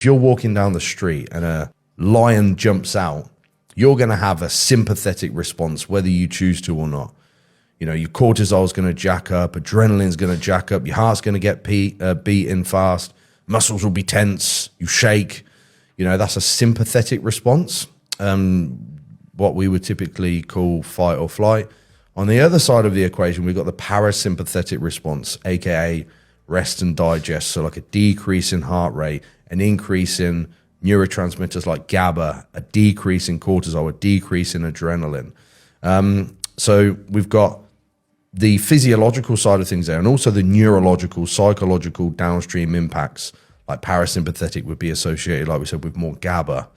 If you're walking down the street and a lion jumps out, you're going to have a sympathetic response, whether you choose to or not. You know, your cortisol is going to jack up, adrenaline's going to jack up, your heart's going to get beating fast, muscles will be tense, you shake. You know, that's a sympathetic response, what we would typically call fight or flight. On the other side of the equation, we've got the parasympathetic response, aka rest and digest. So like a decrease in heart rate, an increase in neurotransmitters like GABA, a decrease in cortisol, a decrease in adrenaline. So we've got the physiological side of things there, and also the neurological, psychological downstream impacts. Like parasympathetic would be associated, like we said, with more GABA,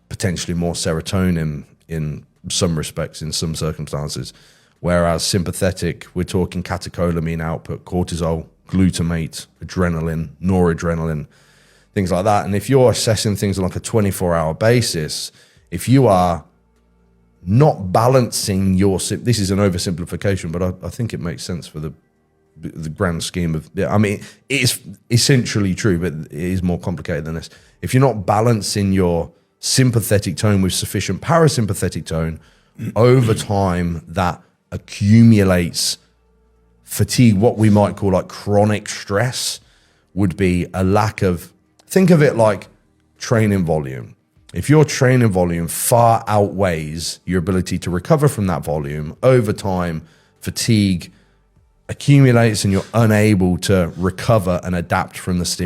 potentially more serotonin in some respects, in some circumstances. Whereas sympathetic, we're talking catecholamine output, cortisol, glutamate, adrenaline, noradrenaline, things like that. And if you're assessing things on like a 24-hour basis, if you are not balancing your, this is an oversimplification, but I think it makes sense for the grand scheme of, I mean, it's essentially true, but it is more complicated than this. If you're not balancing your sympathetic tone with sufficient parasympathetic tone, over time that accumulates fatigue. What we might call like chronic stress would be a lack of, think of it like training volume. If your training volume far outweighs your ability to recover from that volume, over time, fatigue accumulates and you're unable to recover and adapt from the stimulus.